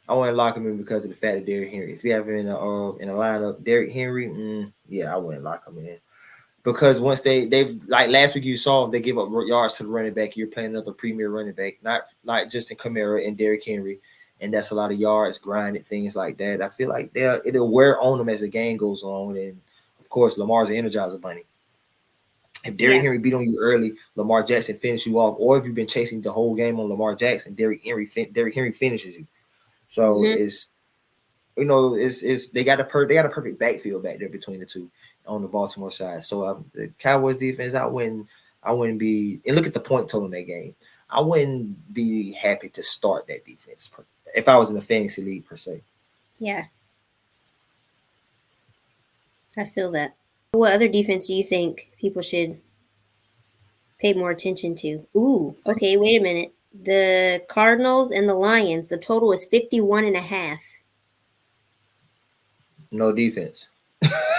I wouldn't lock him in because of the fact of Derrick Henry. If you have him in a lineup, Derrick Henry, I wouldn't lock him in. Because once they've like last week you saw they give up yards to the running back. You're playing another premier running back, not like Justin Kamara and Derrick Henry, and that's a lot of yards, grinded, things like that. I feel like it'll wear on them as the game goes on, and of course Lamar's an energizer bunny. If Derrick Henry beat on you early, Lamar Jackson finish you off, or if you've been chasing the whole game on Lamar Jackson, Derrick Henry finishes you. So it's they got a perfect backfield back there between the two on the Baltimore side. So the Cowboys defense, I wouldn't be, and look at the point total in that game. I wouldn't be happy to start that defense if I was in a fantasy league per se. Yeah, I feel that. What other defense do you think people should pay more attention to? Ooh, okay, wait a minute. The Cardinals and the Lions, the total is 51.5. No defense.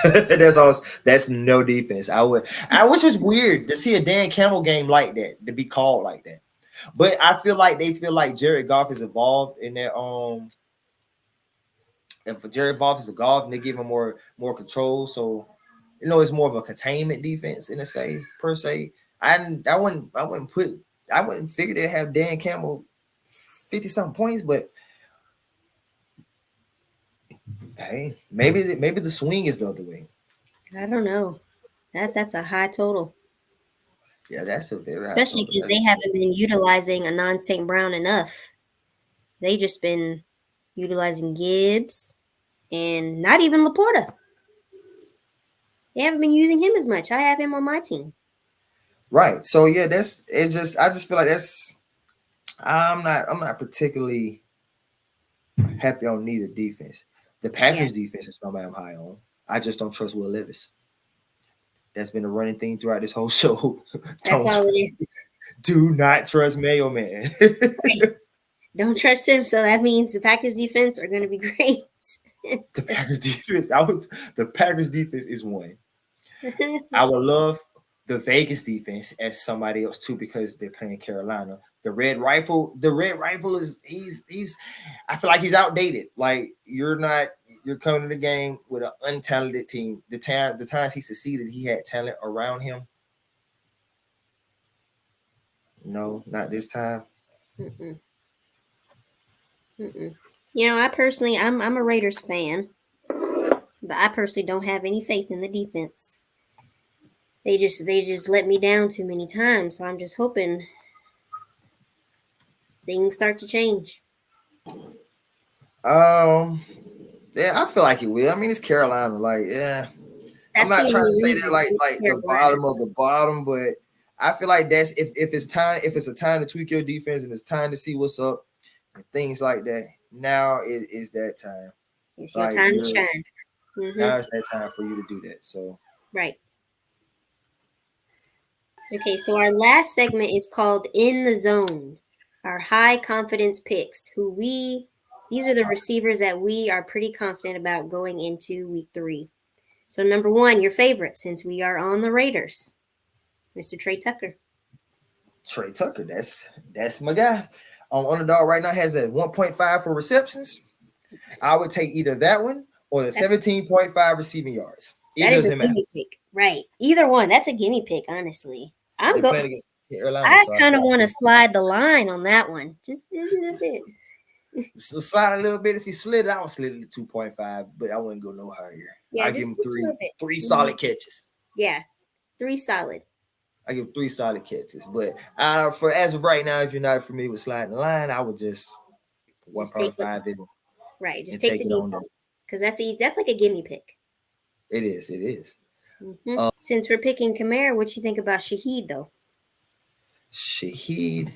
That's no defense. Which was weird to see a Dan Campbell game like that, to be called like that. But I feel like they feel like Jared Goff is involved in that. And for Jared Goff is a golf, and they give him more control. So it's more of a containment defense in a say per se. I wouldn't figure they'd have Dan Campbell 50-something points, but hey, maybe the swing is the other way. I don't know. That's a high total. Yeah, that's a very especially because they haven't been utilizing a non-St. Brown enough. They just been utilizing Gibbs and not even Laporta. They haven't been using him as much. I have him on my team. Right. So yeah, I just feel like I'm not particularly happy on neither defense. The Packers defense is somebody I'm high on. I just don't trust Will Levis. That's been a running thing throughout this whole show. That's all it is. Do not trust Mayo Man. Right. Don't trust him. So that means the Packers defense are going to be great. The Packers defense. The Packers defense is one. I would love the Vegas defense as somebody else too because they're playing Carolina. The Red Rifle is he's I feel like he's outdated. Like you're coming to the game with an untalented team. The times he succeeded, he had talent around him. No, not this time. Mm-mm. You know, I'm a Raiders fan, but I personally don't have any faith in the defense. They just let me down too many times, so I'm just hoping things start to change. Yeah, I feel like it will. I mean, it's Carolina. Like, yeah, I'm not That's the trying to only say reason that like it's the Carolina. bottom of the bottom, but I feel like that's if it's a time to tweak your defense and it's time to see what's up and things like that. Now is that time. It's your Like, time to shine. Now it's that time for you to do that. So Right. Okay, so our last segment is called In the Zone. Our high confidence picks, these are the receivers that we are pretty confident about going into week 3. So number 1, your favorite, since we are on the Raiders, Mr. Trey Tucker. Trey Tucker, that's my guy. Underdog right now has a 1.5 for receptions. I would take either that one or the 17.5 receiving yards. That is a gimme pick, right? Either one. That's a gimme pick, honestly. I'm going. against Carolina, I so kind of want to slide the line on that one, just a little bit. So slide a little bit. If he slid it, I would slid it to 2.5, but I wouldn't go no higher. Yeah, I give him three solid catches. Yeah, 3 solid. I give 3 solid catches. But for as of right now, if you're not familiar with sliding the line, I would just 1.5 in. Right, just take the default because that's like a gimme pick. It is. Mm-hmm. Since we're picking Kamara, what you think about Shaheed though? Shaheed,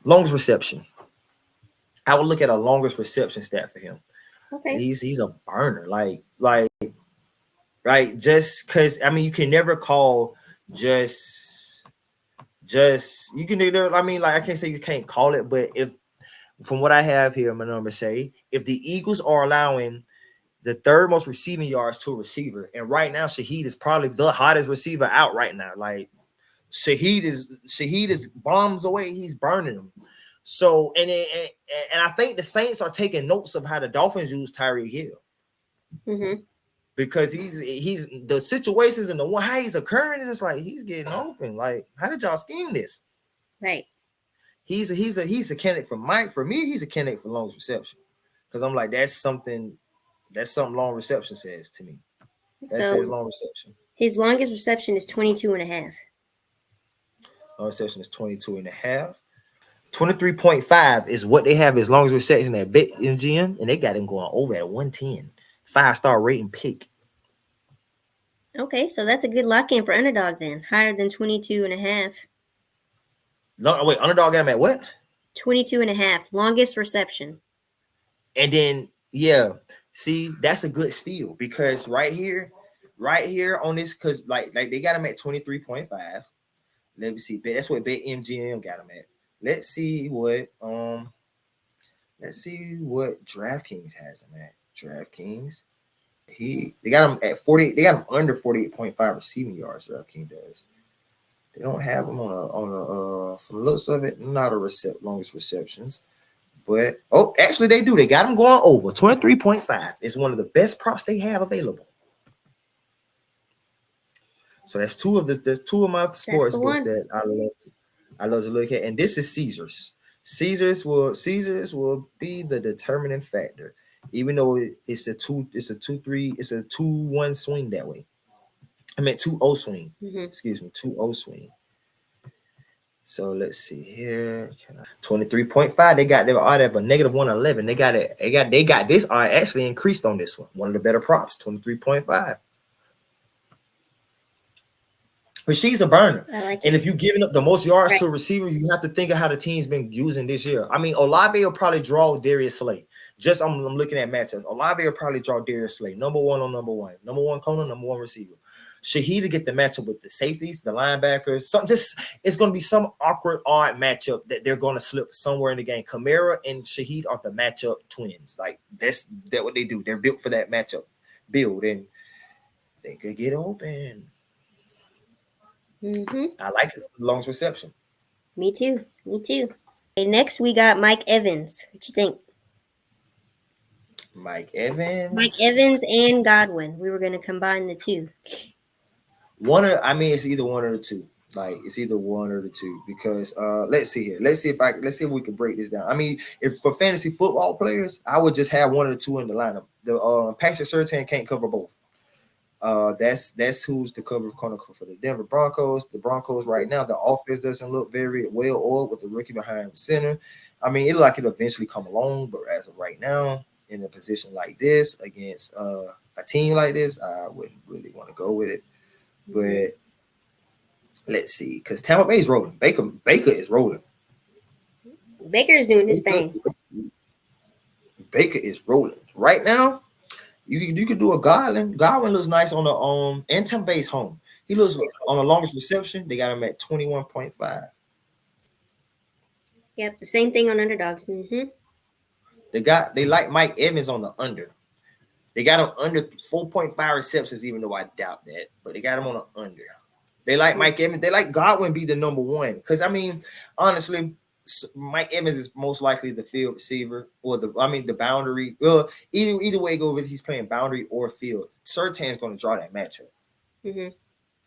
longest reception. I would look at a longest reception stat for him. Okay, he's a burner. Like right, just because I mean you can never call just you can do. I mean, like I can't say you can't call it, but if from what I have here, my numbers say if the Eagles are allowing the 3rd most receiving yards to a receiver, and right now Shaheed is probably the hottest receiver out right now. Like Shaheed is bombs away. He's burning them. So and I think the Saints are taking notes of how the Dolphins use Tyreek Hill. Mm-hmm. Because he's the situations and the how he's occurring is like he's getting open. Like, how did y'all scheme this? Right. He's a candidate for Mike. For me, he's a candidate for longest reception. Because I'm like, that's something long reception says to me. That says long reception. His longest reception is 22.5. Long reception is 22.5. 23.5 is what they have as longest reception at BetMGM, and they got him going over at 110. 5-star rating pick. Okay, so that's a good lock-in for Underdog then. Higher than 22.5. No, wait, Underdog got him at what? 22.5. Longest reception. And then, yeah, see, that's a good steal because right here on this, because like they got him at 23.5. Let me see. That's what BetMGM got him at. Let's see what DraftKings has him at. DraftKings. They got him at 40. They got him under 48.5 receiving yards. DraftKings does. They don't have him on from the looks of it, not a longest receptions. But actually they do. They got him going over 23.5. It's one of the best props they have available. So there's two of my sports books that I love to look at, and this is Caesars. Caesars will be the determining factor, even though it's a 2-1 swing that way. I meant 2-0 swing. Mm-hmm. Excuse me, 2-0 swing. So let's see here. 23.5. They got their odd of a -111. They got this odd actually increased on this one. One of the better props, 23.5. But she's a burner. And if you're giving up the most yards to a receiver, you have to think of how the team's been using this year. I mean, Olave will probably draw Darius Slay. I'm looking at matchups. Olave will probably draw Darius Slay. Number one on number one. Number one corner, number one receiver. Shaheed to get the matchup with the safeties, the linebackers. It's going to be some awkward, odd matchup that they're going to slip somewhere in the game. Kamara and Shaheed are the matchup twins. Like that's what they do. They're built for that matchup build, and they could get open. I like it for the longest reception. Me too. Okay, next we got Mike Evans. What you think? Mike Evans and Godwin. We were going to combine the two. It's either one or the two. Like it's either one or the two because let's see here. Let's see if we can break this down. I mean, if for fantasy football players, I would just have one or the two in the lineup. The Patrick Surtain can't cover both. That's who's the cover corner for the Denver Broncos. The Broncos right now, the offense doesn't look very well oiled with the rookie behind the center. I mean, it like it'll eventually come along, but as of right now, in a position like this against a team like this, I wouldn't really want to go with it. But let's see, because Tampa Bay's rolling. Baker is rolling. Baker is doing his thing. Baker is rolling right now. You could do a Godwin. Godwin looks nice on the and Tampa Bay's home. He looks on the longest reception. They got him at 21.5. Yep, the same thing on underdogs. They like Mike Evans on the under. They got him under 4.5 receptions, even though I doubt that. But they got him on the under. They like Mike Evans. They like Godwin be the number one. Because, I mean, honestly, Mike Evans is most likely the field receiver or the boundary. Well, either way go with he's playing boundary or field. Surtain's going to draw that matchup.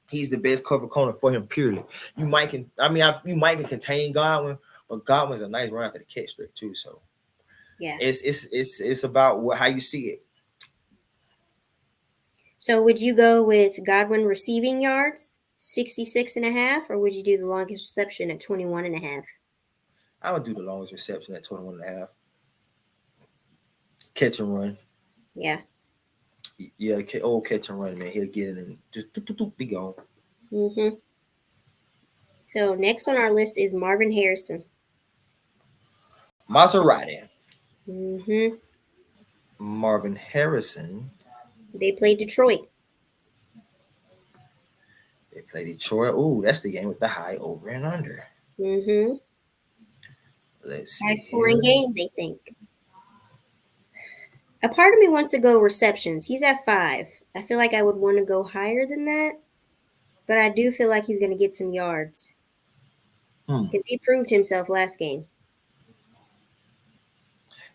He's the best cover corner for him, purely. You might can contain Godwin, but Godwin's a nice run after the catch straight too. So yeah, it's about how you see it. So would you go with Godwin receiving yards, 66.5, or would you do the longest reception at 21.5? I would do the longest reception at 21.5. Catch and run. Yeah. Yeah, catch and run, man. He'll get it and just be gone. So next on our list is Marvin Harrison. Maserati. Mm-hmm. Marvin Harrison. They played Detroit. They play Detroit. Ooh, that's the game with the high over and under. Mm-hmm. Let's see. High scoring game, they think. A part of me wants to go receptions. He's at 5. I feel like I would want to go higher than that, but I do feel like he's going to get some yards because he proved himself last game.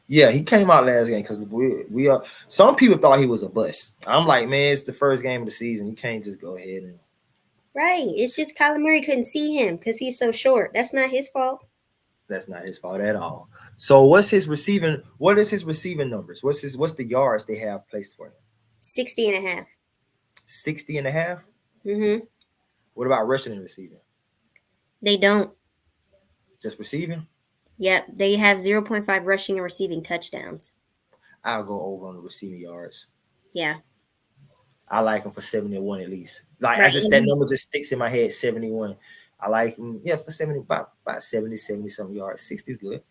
Yeah, he came out last game because we are. Some people thought he was a bust. I'm like, man, it's the first game of the season. You can't just go ahead and. Right. It's just Kyler Murray couldn't see him because he's so short. That's not his fault. That's not his fault at all. So what is his receiving numbers? What's the yards they have placed for him? 60.5. 60.5? Mm-hmm. What about rushing and receiving? They don't. Just receiving? Yep. They have 0.5 rushing and receiving touchdowns. I'll go over on the receiving yards. Yeah. I like him for 71 at least. Like right. That number just sticks in my head, 71. I like him, for 70, about 70 something yards. 60 is good.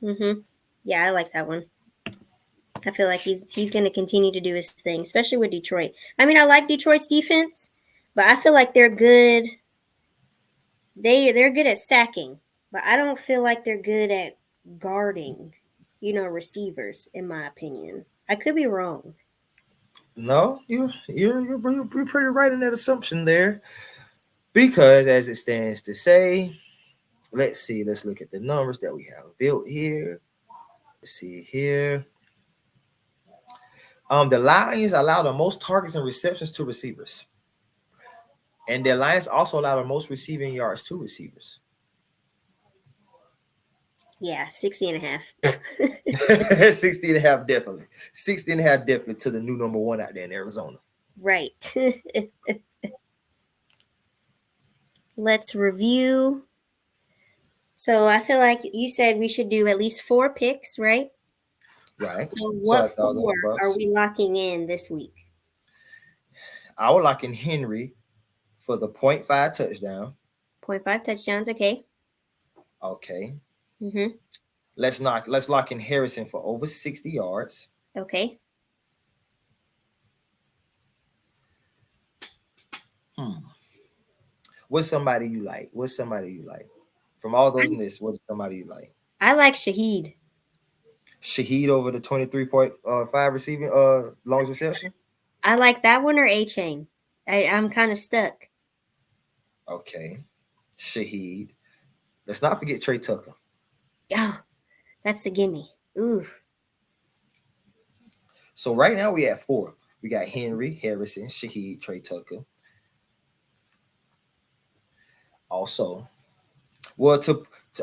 Mm-hmm. Yeah, I like that one. I feel like he's going to continue to do his thing, especially with Detroit. I mean, I like Detroit's defense, but I feel like they're good. They're good at sacking, but I don't feel like they're good at guarding, receivers, in my opinion. I could be wrong. No, you're pretty right in that assumption there. Because as it stands to say, let's look at the numbers that we have built here. Let's see here. The Lions allow the most targets and receptions to receivers. And the Lions also allow the most receiving yards to receivers. Yeah, 60.5. 60.5 definitely. 60.5 definitely to the new number one out there in Arizona. Right. Let's review. So I feel like you said we should do at least 4 picks, right? Right. So what 4 are we locking in this week? I would lock in Henry for the 0.5 touchdown. 0.5 touchdowns, okay. Okay. Mm-hmm. Let's lock in Harrison for over 60 yards. Okay. What's somebody you like? What's somebody you like? From all those lists, what's somebody you like? I like Shaheed. Shaheed over the 23.5 receiving longest reception. I like that one or A-Chain. I'm kind of stuck. Okay. Shaheed. Let's not forget Trey Tucker. Oh, that's a gimme. Ooh. So right now we have 4. We got Henry, Harrison, Shaheed, Trey Tucker. Also, well,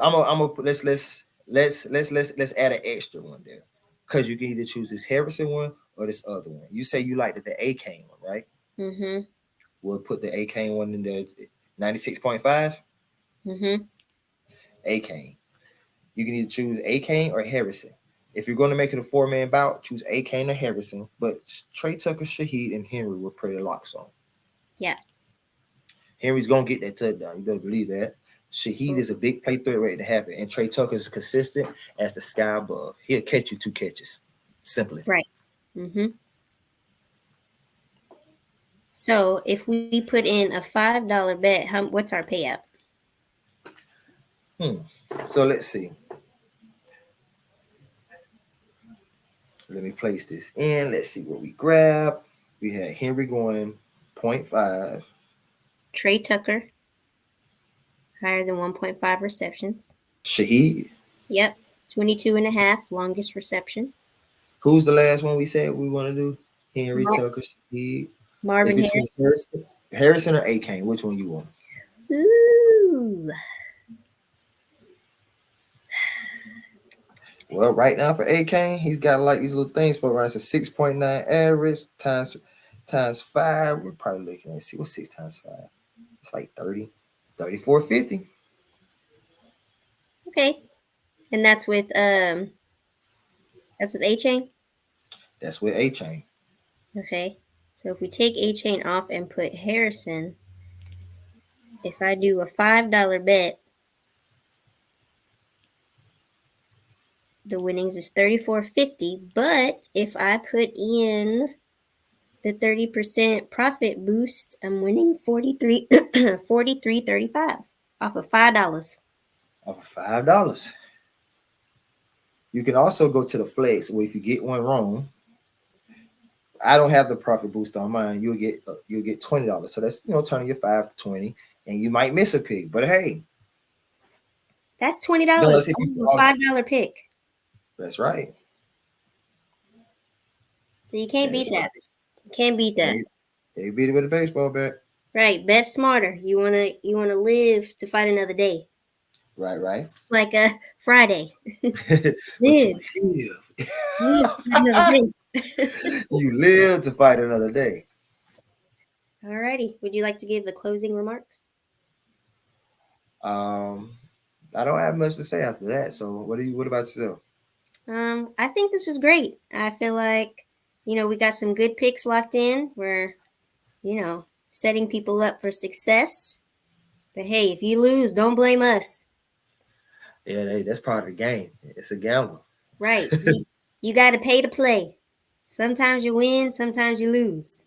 I'm a let's add an extra one there, because you can either choose this Harrison one or this other one. You say you liked the A-Kane one, right? Mm-hmm. We'll put the A-Kane one in there, 96.5. Mm-hmm. A-Kane. You can either choose A-Kane or Harrison. If you're going to make it a 4-man bout, choose A-Kane or Harrison. But Trey Tucker, Shaheed, and Henry were pretty locked on. Yeah. Henry's going to get that touchdown. You better believe that. Shaheed is a big play threat ready to happen. And Trey Tucker is consistent as the sky above. He'll catch you 2 catches. Simply. Right. Mm-hmm. So if we put in a $5 bet, what's our payout? So let's see. Let me place this in. Let's see what we grab. We had Henry going 0.5. Trey Tucker, higher than 1.5 receptions. Shaheed. Yep. 22.5, longest reception. Who's the last one we said we want to do? Henry, Tucker, Shaheed. Marvin It's Harrison. Harrison or A-Kane? Which one you want? Ooh. Well, right now for A-Kane, he's got like these little things for around. It's a 6.9 average times 5. We're probably looking at, see, what's 6 times 5? It's like 30, 34.50. Okay. And that's with A-Chain? That's with A-Chain. Okay. So if we take A-Chain off and put Harrison, if I do a $5 bet, the winnings is $34.50. But if I put in the 30% profit boost, I'm winning $43.35 off of $5. Off of $5. You can also go to the flex, where if you get one wrong, I don't have the profit boost on mine. You'll get $20. So that's turning your 5 to 20, and you might miss a pick. But hey, that's $20 if on you, a $5 pick. That's right. So you can't beat that. You can't beat that. They beat it with a baseball bat. Right. Bet smarter. You wanna live to fight another day. Right. Like a Friday. Live. Live to fight another day. You live to fight another day. Alrighty. Would you like to give the closing remarks? I don't have much to say after that. So what about yourself? I think this is great. I feel like, we got some good picks locked in. We're, setting people up for success. But hey, if you lose, don't blame us. Yeah, that's part of the game. It's a gamble. Right. You got to pay to play. Sometimes you win, sometimes you lose.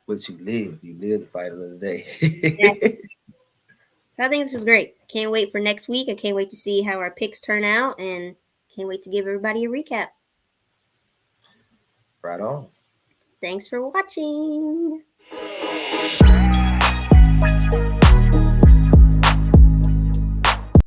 But you live to fight another day. Exactly. So I think this is great. Can't wait for next week. I can't wait to see how our picks turn out, and can't wait to give everybody a recap. Right on. Thanks for watching.